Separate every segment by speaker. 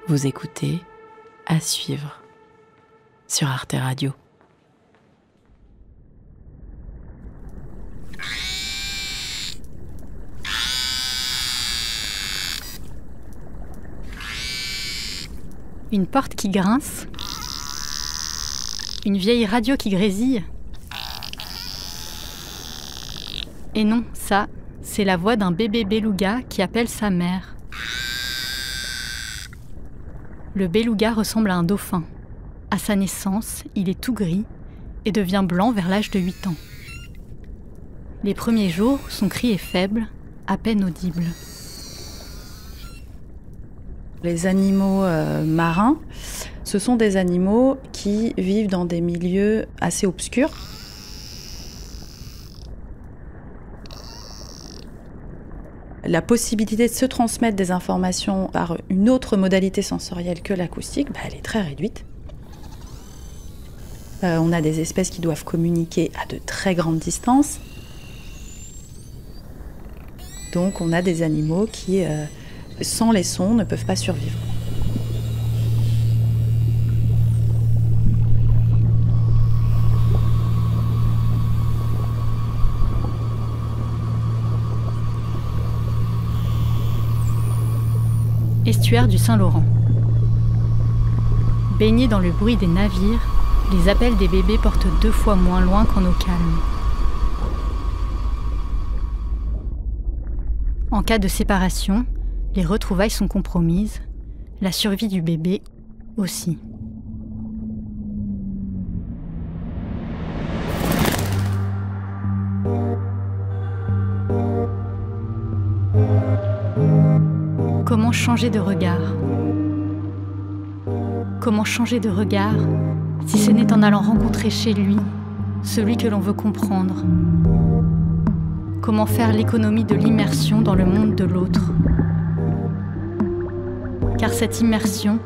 Speaker 1: Vous écoutez À suivre sur Arte Radio.
Speaker 2: Une porte qui grince, une vieille radio qui grésille. Et non, ça, c'est la voix d'un bébé beluga qui appelle sa mère. Le beluga ressemble à un dauphin. À sa naissance, il est tout gris et devient blanc vers l'âge de 8 ans. Les premiers jours, son cri est faible, à peine audible.
Speaker 3: Les animaux marins, ce sont des animaux qui vivent dans des milieux assez obscurs. La possibilité de se transmettre des informations par une autre modalité sensorielle que l'acoustique, elle est très réduite. On a des espèces qui doivent communiquer à de très grandes distances. Donc on a des animaux qui, sans les sons, ne peuvent pas survivre.
Speaker 2: Estuaire du Saint-Laurent. Baignés dans le bruit des navires, les appels des bébés portent 2 fois moins loin qu'en eau calme. En cas de séparation, les retrouvailles sont compromises, la survie du bébé aussi. Comment changer de regard ? Comment changer de regard si ce n'est en allant rencontrer chez lui celui que l'on veut comprendre ? Comment faire l'économie de l'immersion dans le monde de l'autre ? Car cette immersion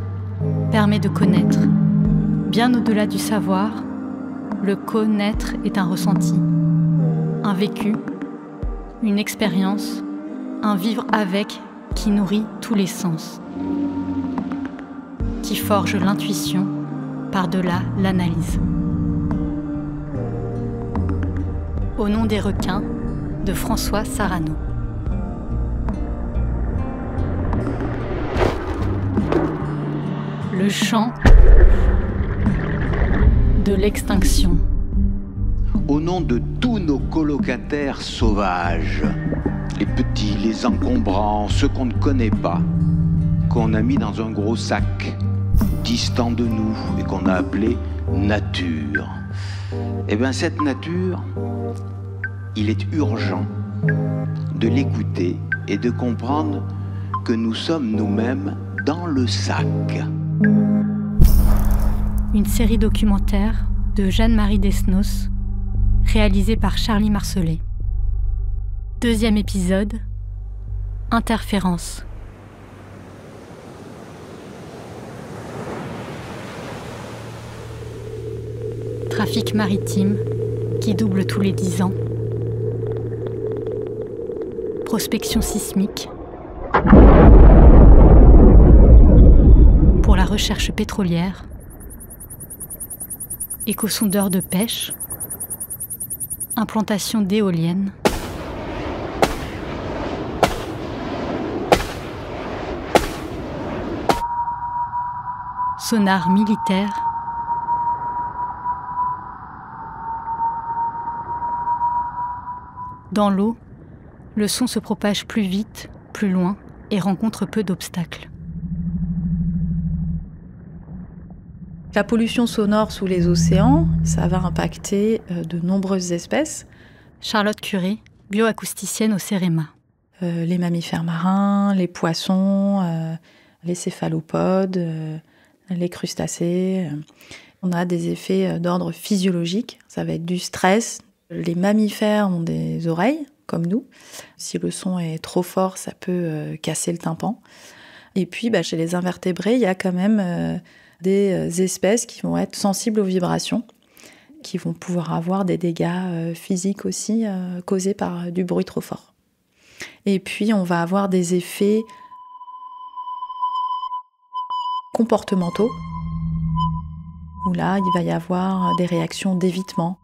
Speaker 2: permet de connaître. Bien au-delà du savoir, le connaître est un ressenti, un vécu, une expérience, un vivre avec qui nourrit tous les sens, qui forge l'intuition par-delà l'analyse. Au nom des requins, de François Sarano. Le chant de l'extinction.
Speaker 4: Au nom de tous nos colocataires sauvages, les petits, les encombrants, ceux qu'on ne connaît pas, qu'on a mis dans un gros sac, distant de nous, et qu'on a appelé nature. Eh bien, cette nature, il est urgent de l'écouter et de comprendre que nous sommes nous-mêmes dans le sac.
Speaker 2: Une série documentaire de Jeanne-Marie Desnos, réalisée par Charlie Marcelet. 2e épisode, Interférence. Trafic maritime qui double tous les 10 ans. Prospection sismique. Pour la recherche pétrolière. Échosondeur de pêche. Implantation d'éoliennes. Sonar militaire. Dans l'eau, le son se propage plus vite, plus loin et rencontre peu d'obstacles.
Speaker 3: La pollution sonore sous les océans, ça va impacter de nombreuses espèces.
Speaker 2: Charlotte Curé, bioacousticienne au CEREMA.
Speaker 3: Les mammifères marins, les poissons, les céphalopodes, les crustacés. On a des effets d'ordre physiologique, ça va être du stress. Les mammifères ont des oreilles, comme nous. Si le son est trop fort, ça peut casser le tympan. Et puis, chez les invertébrés, il y a quand même des espèces qui vont être sensibles aux vibrations, qui vont pouvoir avoir des dégâts physiques aussi causés par du bruit trop fort. Et puis, on va avoir des effets comportementaux, où là, il va y avoir des réactions d'évitement,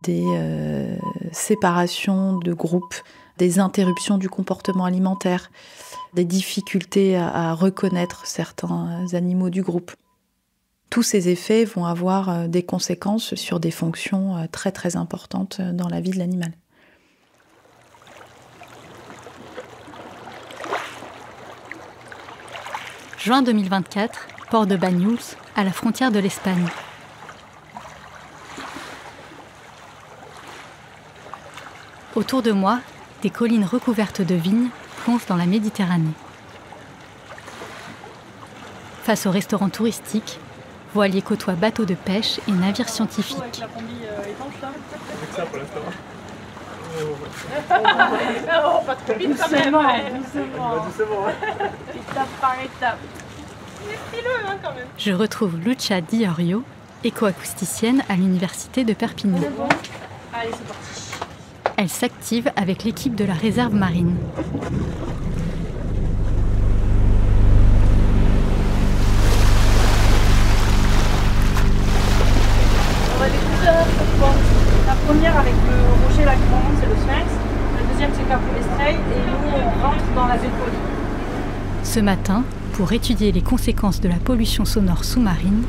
Speaker 3: des séparations de groupes, des interruptions du comportement alimentaire, des difficultés à reconnaître certains animaux du groupe. Tous ces effets vont avoir des conséquences sur des fonctions très très importantes dans la vie de l'animal.
Speaker 2: Juin 2024, port de Banyuls, à la frontière de l'Espagne. Autour de moi, des collines recouvertes de vignes plongent dans la Méditerranée. Face aux restaurants touristiques, voiliers côtoient bateaux de pêche et navires scientifiques.
Speaker 5: Avec la combi étanche là. Avec ça pour l'instant. Oh, pas trop vite quand même. Doucement. Étape par étape. C'est frileux hein, quand même.
Speaker 2: Je retrouve Lucia Di Iorio, écoacousticienne à l'université de Perpignan.
Speaker 5: C'est bon. Allez, c'est parti.
Speaker 2: Elle s'active avec l'équipe de la réserve marine.
Speaker 5: On va découvrir la première avec le rocher là qui remonte, c'est le Sphinx. La deuxième, c'est Capo Estrella. Et nous, on rentre dans la baie de Poli.
Speaker 2: Ce matin, pour étudier les conséquences de la pollution sonore sous-marine,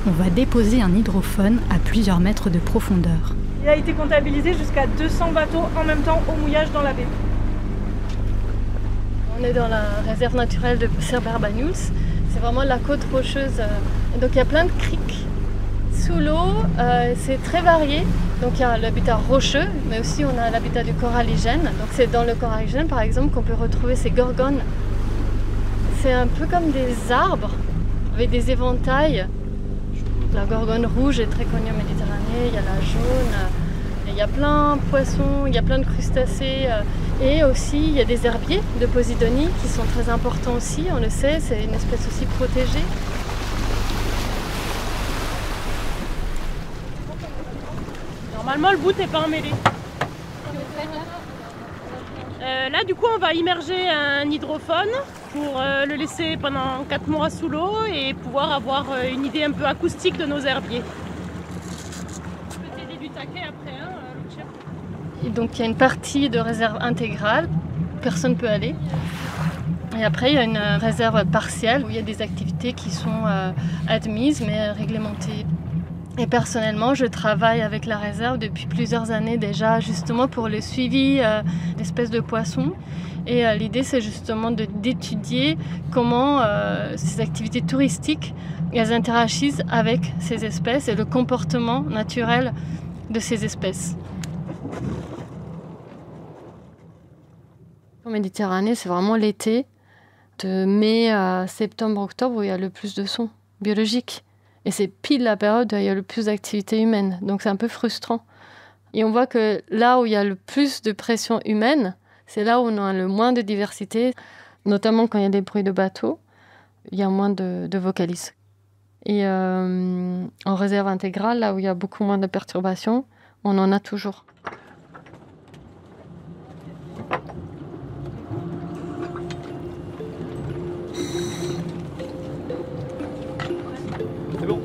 Speaker 2: on va déposer un hydrophone à plusieurs mètres de profondeur.
Speaker 5: Il a été comptabilisé jusqu'à 200 bateaux en même temps au mouillage dans la baie.
Speaker 6: On est dans la réserve naturelle de Cerber-Banyuls. C'est vraiment la côte rocheuse. Et donc il y a plein de criques. Sous l'eau, c'est très varié. Donc il y a l'habitat rocheux, mais aussi on a l'habitat du coralligène. Donc c'est dans le coralligène par exemple qu'on peut retrouver ces gorgones. C'est un peu comme des arbres avec des éventails. La gorgone rouge est très connue en Méditerranée, il y a la jaune, il y a plein de poissons, il y a plein de crustacés et aussi il y a des herbiers de Posidonie qui sont très importants aussi, on le sait, c'est une espèce aussi protégée.
Speaker 5: Normalement, le bout n'est pas emmêlé. Là, du coup, on va immerger un hydrophone pour le laisser pendant 4 mois sous l'eau et pouvoir avoir une idée un peu acoustique de nos herbiers. Je peux t'aider du taquet après, hein, Lucia.
Speaker 6: Et donc il y a une partie de réserve intégrale, personne ne peut aller. Et après il y a une réserve partielle où il y a des activités qui sont admises mais réglementées. Et personnellement, je travaille avec la réserve depuis plusieurs années déjà, justement pour le suivi d'espèces de poissons. Et l'idée, c'est justement d'étudier comment ces activités touristiques elles interagissent avec ces espèces et le comportement naturel de ces espèces. En Méditerranée, c'est vraiment l'été, de mai à septembre-octobre, où il y a le plus de sons biologiques. Et c'est pile la période où il y a le plus d'activité humaine. Donc c'est un peu frustrant. Et on voit que là où il y a le plus de pression humaine, c'est là où on a le moins de diversité, notamment quand il y a des bruits de bateaux, il y a moins de vocalises. Et en réserve intégrale, là où il y a beaucoup moins de perturbations, on en a toujours.
Speaker 7: C'est bon.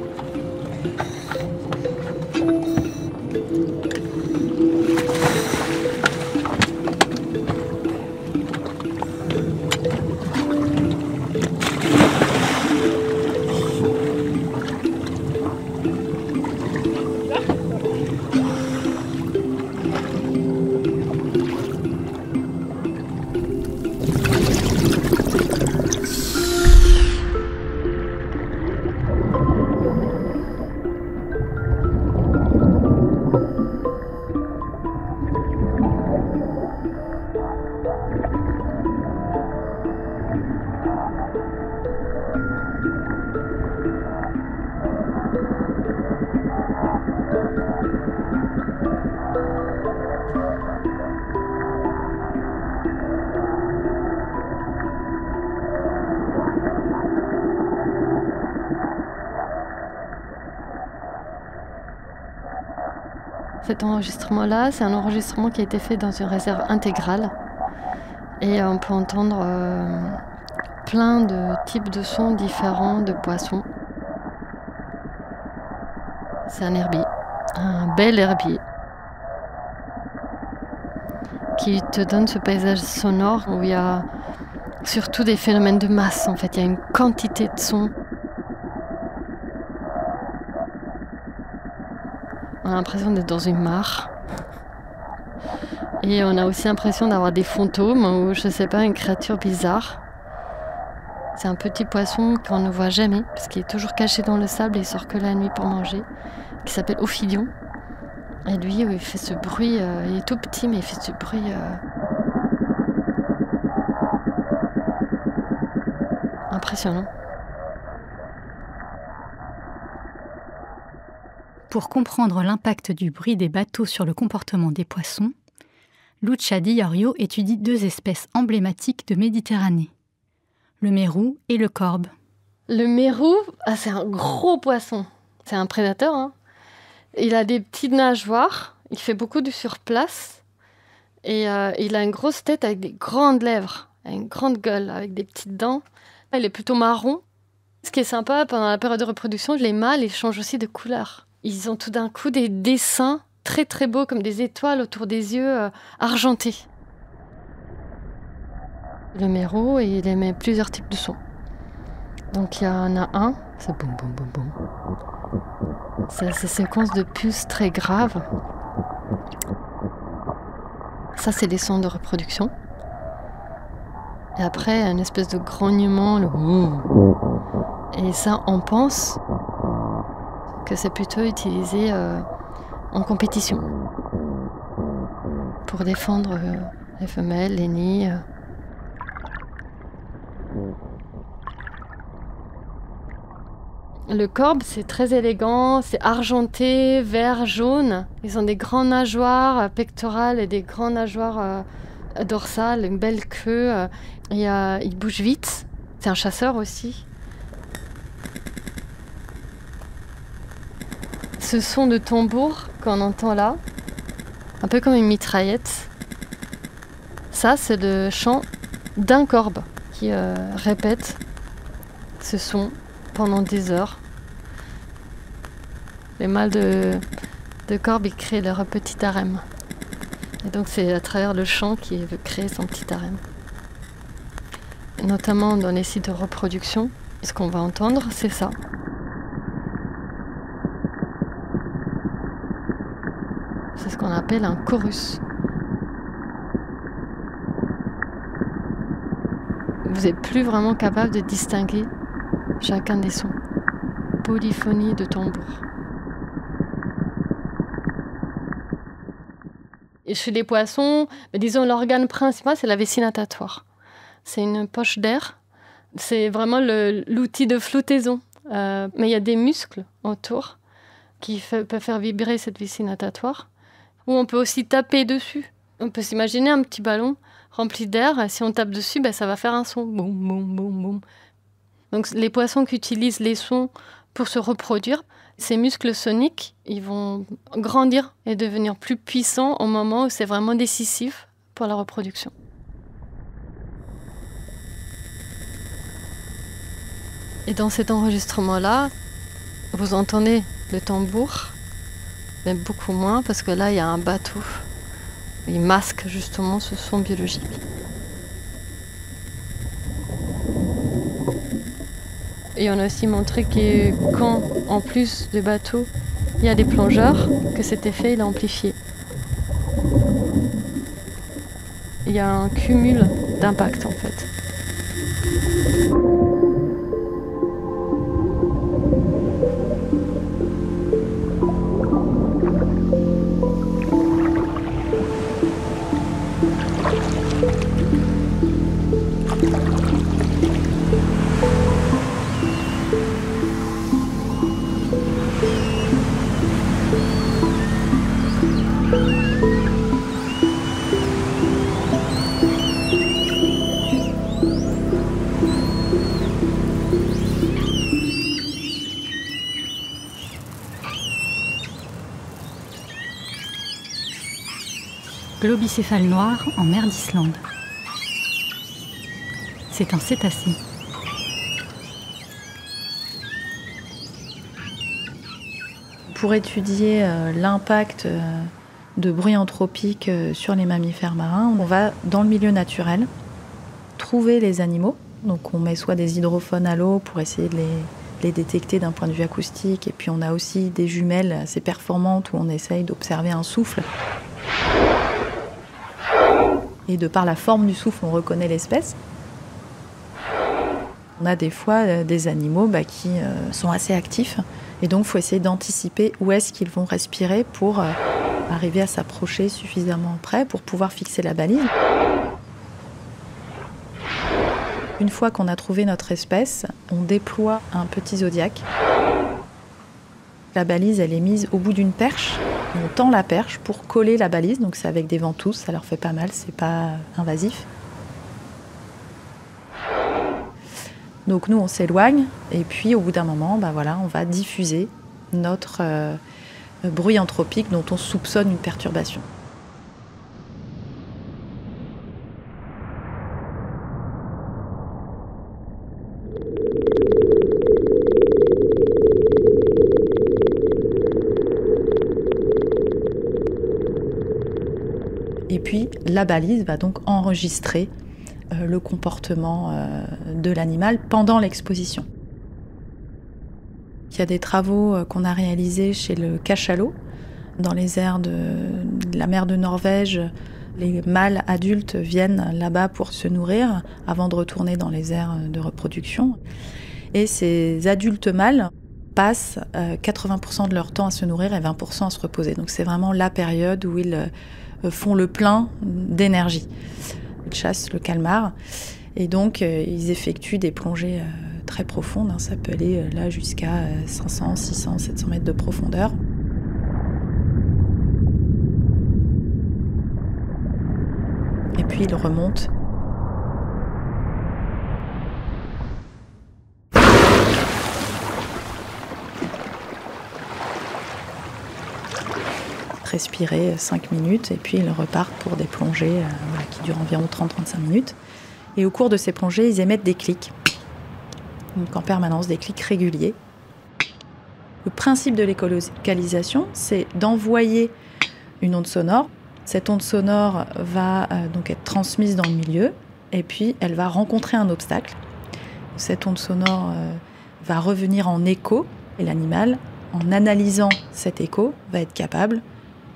Speaker 6: Cet enregistrement-là, c'est un enregistrement qui a été fait dans une réserve intégrale. Et on peut entendre plein de types de sons différents de poissons. C'est un herbier, un bel herbier, qui te donne ce paysage sonore où il y a surtout des phénomènes de masse. En fait, il y a une quantité de sons. On a l'impression d'être dans une mare. Et on a aussi l'impression d'avoir des fantômes ou, je sais pas, une créature bizarre. C'est un petit poisson qu'on ne voit jamais, parce qu'il est toujours caché dans le sable et il sort que la nuit pour manger, qui s'appelle Ophidion. Et lui, il fait ce bruit, il est tout petit, mais il fait ce bruit impressionnant.
Speaker 2: Pour comprendre l'impact du bruit des bateaux sur le comportement des poissons, Lucia Di Iorio étudie 2 espèces emblématiques de Méditerranée, le mérou et le corbe.
Speaker 6: Le mérou, c'est un gros poisson. C'est un prédateur, hein. Il a des petites nageoires, il fait beaucoup de surplace et il a une grosse tête avec des grandes lèvres, une grande gueule avec des petites dents. Il est plutôt marron. Ce qui est sympa, pendant la période de reproduction, les mâles ils changent aussi de couleur. Ils ont tout d'un coup des dessins très très beaux comme des étoiles autour des yeux argentés. Le mérou, il émet plusieurs types de sons. Donc il y en a un, c'est boum boum boum boum. C'est ces séquences de puces très graves. Ça, c'est les sons de reproduction. Et après, une espèce de grognement, le ouh. Et ça, on pense que c'est plutôt utilisé en compétition pour défendre les femelles, les nids. Le corbe, c'est très élégant, c'est argenté, vert, jaune. Ils ont des grandes nageoires pectorales et des grandes nageoires dorsales, une belle queue. Il bouge vite. C'est un chasseur aussi. Ce son de tambour qu'on entend là, un peu comme une mitraillette, ça, c'est le chant d'un corbe qui répète ce son pendant des heures. Les mâles de corbe, ils créent leur petit harem. Et donc c'est à travers le chant qu'il veut créer son petit harem. Notamment dans les sites de reproduction, ce qu'on va entendre, c'est ça. C'est ce qu'on appelle un chorus. Vous n'êtes plus vraiment capable de distinguer chacun des sons. Polyphonie de tambour. Et chez les poissons, disons l'organe principal, c'est la vessie natatoire. C'est une poche d'air. C'est vraiment l'outil de flottaison. Mais il y a des muscles autour qui peuvent faire vibrer cette vessie natatoire. Ou on peut aussi taper dessus. On peut s'imaginer un petit ballon rempli d'air. Si on tape dessus, ça va faire un son. Boum, boum, boum, boum. Donc les poissons qui utilisent les sons pour se reproduire, ces muscles soniques, ils vont grandir et devenir plus puissants au moment où c'est vraiment décisif pour la reproduction. Et dans cet enregistrement-là, vous entendez le tambour, mais beaucoup moins parce que là, il y a un bateau. Il masque justement ce son biologique. Et on a aussi montré que quand, en plus de bateaux, il y a des plongeurs, que cet effet il est amplifié. Il y a un cumul d'impact en fait.
Speaker 2: Globicéphale noir en mer d'Islande. C'est un cétacé.
Speaker 3: pour étudier l'impact de bruit anthropique sur les mammifères marins, on va dans le milieu naturel trouver les animaux. Donc on met soit des hydrophones à l'eau pour essayer de les détecter d'un point de vue acoustique, et puis on a aussi des jumelles assez performantes où on essaye d'observer un souffle. Et de par la forme du souffle, on reconnaît l'espèce. On a des fois des animaux qui sont assez actifs, et donc il faut essayer d'anticiper où est-ce qu'ils vont respirer pour arriver à s'approcher suffisamment près pour pouvoir fixer la balise. Une fois qu'on a trouvé notre espèce, on déploie un petit zodiaque. La balise, elle est mise au bout d'une perche. On tend la perche pour coller la balise, donc c'est avec des ventouses, ça leur fait pas mal, c'est pas invasif. Donc nous, on s'éloigne, et puis au bout d'un moment, on va diffuser notre bruit anthropique dont on soupçonne une perturbation. Et puis la balise va donc enregistrer le comportement de l'animal pendant l'exposition. Il y a des travaux qu'on a réalisés chez le cachalot, dans les aires de la mer de Norvège. Les mâles adultes viennent là-bas pour se nourrir avant de retourner dans les aires de reproduction. Et ces adultes mâles passent 80% de leur temps à se nourrir et 20% à se reposer. Donc c'est vraiment la période où ils font le plein d'énergie. Ils chassent le calmar et donc ils effectuent des plongées très profondes. Ça peut aller là jusqu'à 500, 600, 700 mètres de profondeur. Et puis ils remontent. Respirer 5 minutes et puis ils repartent pour des plongées qui durent environ 30-35 minutes. Et au cours de ces plongées, ils émettent des clics. Donc en permanence, des clics réguliers. Le principe de l'écolocalisation, c'est d'envoyer une onde sonore. Cette onde sonore va donc être transmise dans le milieu et puis elle va rencontrer un obstacle. Cette onde sonore va revenir en écho et l'animal, en analysant cet écho, va être capable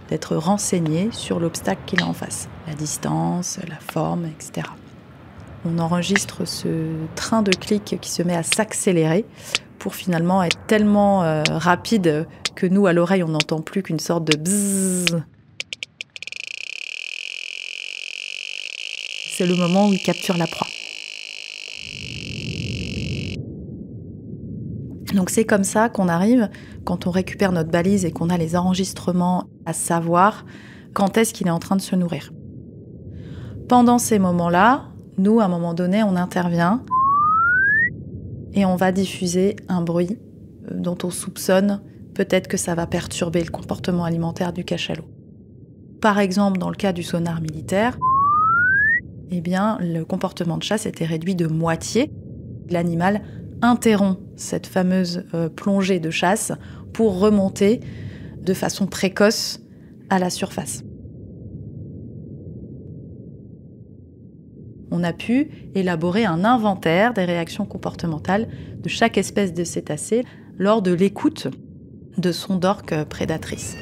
Speaker 3: d'être renseigné sur l'obstacle qu'il a en face, la distance, la forme, etc. On enregistre ce train de clics qui se met à s'accélérer pour finalement être tellement rapide que nous, à l'oreille, on n'entend plus qu'une sorte de bzzz. C'est le moment où il capture la proie. Donc c'est comme ça qu'on arrive, quand on récupère notre balise et qu'on a les enregistrements, à savoir quand est-ce qu'il est en train de se nourrir. Pendant ces moments-là, nous, à un moment donné, on intervient et on va diffuser un bruit dont on soupçonne peut-être que ça va perturber le comportement alimentaire du cachalot. Par exemple, dans le cas du sonar militaire, le comportement de chasse était réduit de moitié. L'animal interrompt cette fameuse plongée de chasse pour remonter de façon précoce à la surface. On a pu élaborer un inventaire des réactions comportementales de chaque espèce de cétacé lors de l'écoute de son d'orque prédatrice.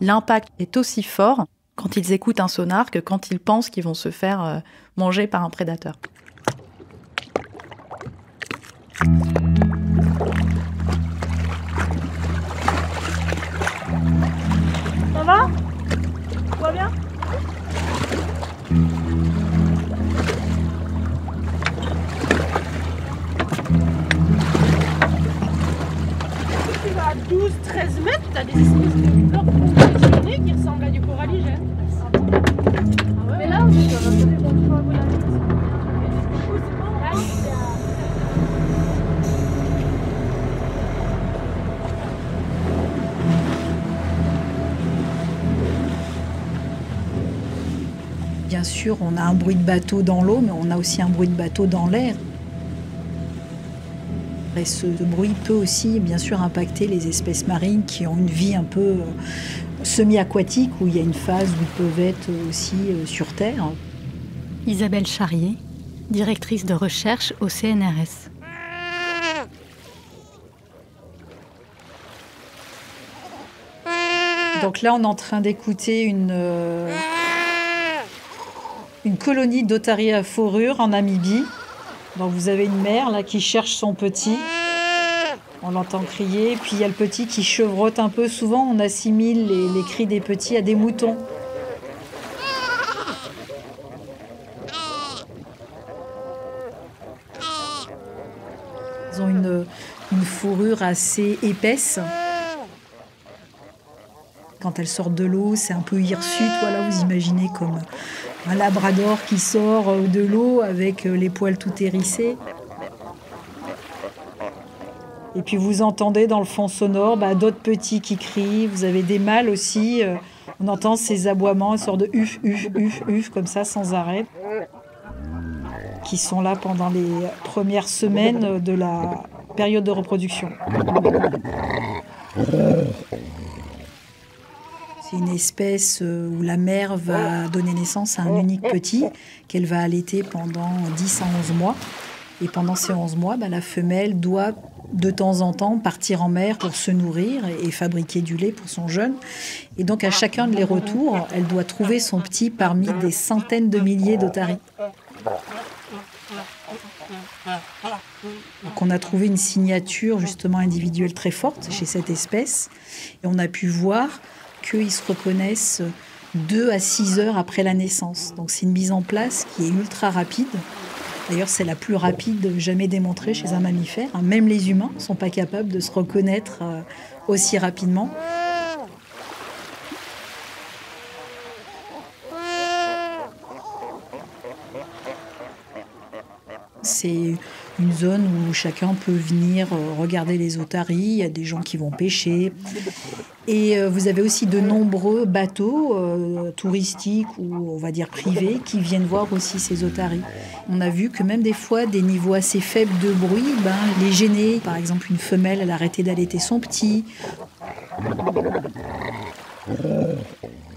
Speaker 3: L'impact est aussi fort quand ils écoutent un sonar que quand ils pensent qu'ils vont se faire manger par un prédateur.
Speaker 5: Ça va? Tout va bien? Tu vas à 12-13 mètres, t'as des espèces de blocs positionnés qui ressemblent à du coraligène.
Speaker 6: Mais là, on est dans un contrôle volant.
Speaker 7: Bien sûr, on a un bruit de bateau dans l'eau, mais on a aussi un bruit de bateau dans l'air. Et ce bruit peut aussi, bien sûr, impacter les espèces marines qui ont une vie un peu semi-aquatique, où il y a une phase où ils peuvent être aussi sur Terre.
Speaker 2: Isabelle Charrier, directrice de recherche au CNRS.
Speaker 7: Donc là, on est en train d'écouter une colonie d'otaries à fourrure en Namibie. Donc vous avez une mère là qui cherche son petit. On l'entend crier. Puis il y a le petit qui chevrotte un peu. Souvent, on assimile les cris des petits à des moutons. Ils ont une fourrure assez épaisse. Quand elles sortent de l'eau, c'est un peu hirsute. Voilà, vous imaginez comme un labrador qui sort de l'eau avec les poils tout hérissés. Et puis vous entendez dans le fond sonore d'autres petits qui crient. Vous avez des mâles aussi. On entend ces aboiements, une sorte de uf, uf, uf, uf, comme ça, sans arrêt. Qui sont là pendant les premières semaines de la période de reproduction. C'est une espèce où la mère va donner naissance à un unique petit qu'elle va allaiter pendant 10 à 11 mois. Et pendant ces 11 mois, la femelle doit de temps en temps partir en mer pour se nourrir et fabriquer du lait pour son jeune. Et donc à chacun de les retours, elle doit trouver son petit parmi des centaines de milliers d'otaries. Donc on a trouvé une signature justement individuelle très forte chez cette espèce. Et on a pu voir qu'ils se reconnaissent 2 à 6 heures après la naissance. Donc c'est une mise en place qui est ultra rapide. D'ailleurs, c'est la plus rapide jamais démontrée chez un mammifère. Même les humains ne sont pas capables de se reconnaître aussi rapidement. C'est une zone où chacun peut venir regarder les otaries. Il y a des gens qui vont pêcher. Et vous avez aussi de nombreux bateaux touristiques ou on va dire privés qui viennent voir aussi ces otaries. On a vu que même des fois, des niveaux assez faibles de bruit, les gênait. Par exemple, une femelle, elle a arrêté d'allaiter son petit.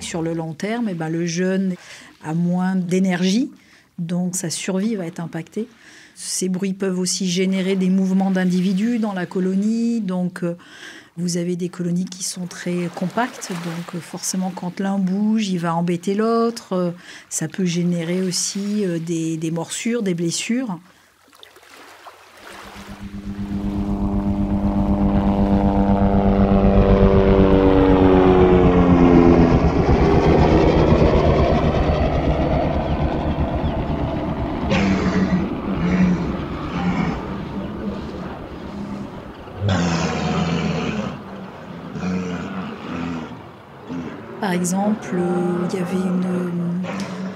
Speaker 7: Sur le long terme, le jeune a moins d'énergie, donc sa survie va être impactée. Ces bruits peuvent aussi générer des mouvements d'individus dans la colonie. Donc, vous avez des colonies qui sont très compactes. Donc, forcément, quand l'un bouge, il va embêter l'autre. Ça peut générer aussi des morsures, des blessures. Par exemple, il y avait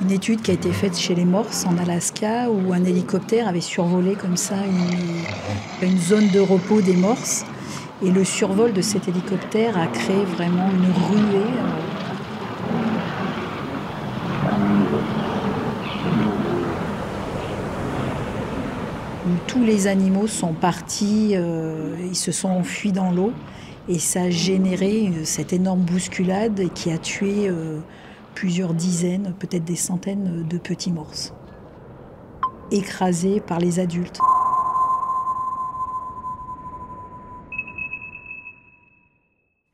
Speaker 7: une étude qui a été faite chez les morses en Alaska où un hélicoptère avait survolé comme ça une zone de repos des morses. Et le survol de cet hélicoptère a créé vraiment une ruée. Où tous les animaux sont partis, ils se sont enfuis dans l'eau. Et ça a généré cette énorme bousculade qui a tué plusieurs dizaines, peut-être des centaines de petits morses, écrasés par les adultes.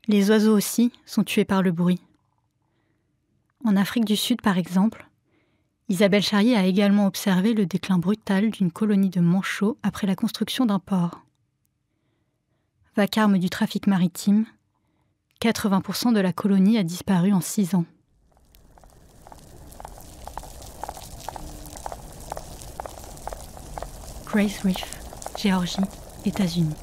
Speaker 2: Les oiseaux aussi sont tués par le bruit. En Afrique du Sud, par exemple, Isabelle Charrier a également observé le déclin brutal d'une colonie de manchots après la construction d'un port. Vacarme du trafic maritime, 80% de la colonie a disparu en 6 ans. Grace Reef, Géorgie, États-Unis.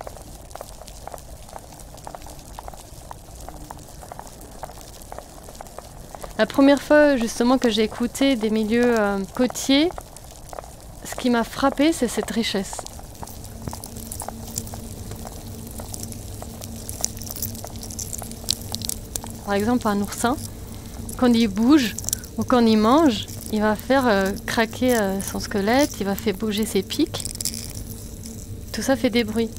Speaker 6: La première fois justement que j'ai écouté des milieux côtiers, ce qui m'a frappé, c'est cette richesse. Par exemple, un oursin, quand il bouge ou quand il mange, il va faire craquer son squelette, il va faire bouger ses pics. Tout ça fait des bruits.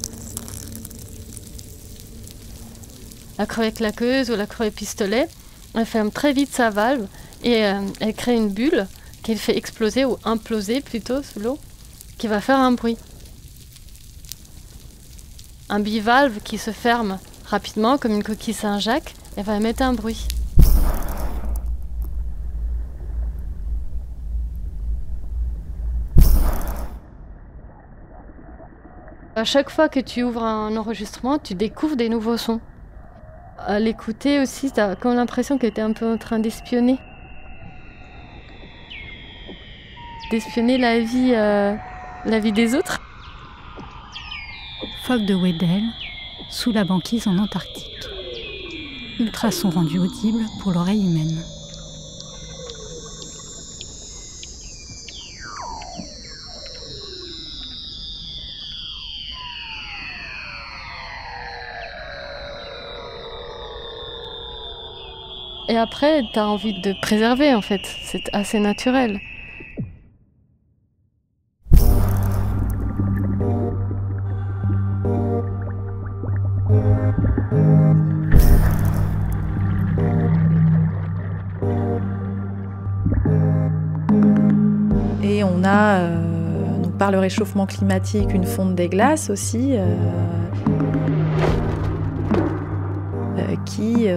Speaker 6: la crevette claqueuse ou la crevette pistolet, elle ferme très vite sa valve et elle crée une bulle qu'elle fait exploser ou imploser plutôt sous l'eau, qui va faire un bruit. Un bivalve qui se ferme rapidement comme une coquille Saint-Jacques, elle va émettre un bruit. À chaque fois que tu ouvres un enregistrement, tu découvres des nouveaux sons. À l'écouter aussi, tu as comme l'impression que tu es un peu en train d'espionner. D'espionner la vie des autres.
Speaker 2: Phoque de Weddell, sous la banquise en Antarctique. Ultrasons rendus audibles pour l'oreille humaine.
Speaker 6: Et après, tu as envie de préserver en fait, c'est assez naturel.
Speaker 3: Et on a, donc par le réchauffement climatique, une fonte des glaces aussi, qui,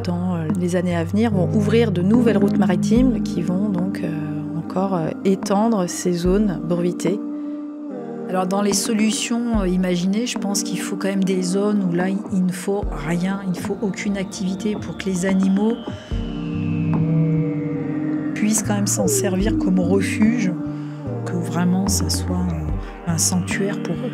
Speaker 3: dans les années à venir, vont ouvrir de nouvelles routes maritimes qui vont donc encore étendre ces zones bruitées.
Speaker 7: Alors dans les solutions imaginées, je pense qu'il faut quand même des zones où là, il ne faut rien, il ne faut aucune activité pour que les animaux puissent quand même s'en servir comme refuge, que vraiment ça soit un sanctuaire pour eux.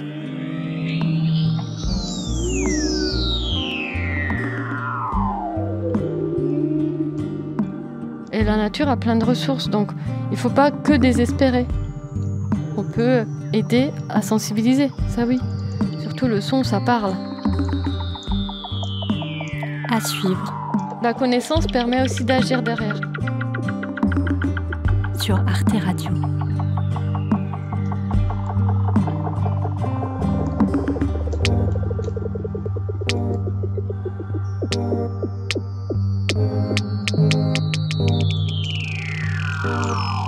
Speaker 6: Et la nature a plein de ressources, donc il ne faut pas que désespérer. On peut aider à sensibiliser, ça oui. Surtout le son, ça parle.
Speaker 2: À suivre
Speaker 6: La connaissance permet aussi d'agir derrière.
Speaker 2: sur Arte Radio.
Speaker 1: Thank you.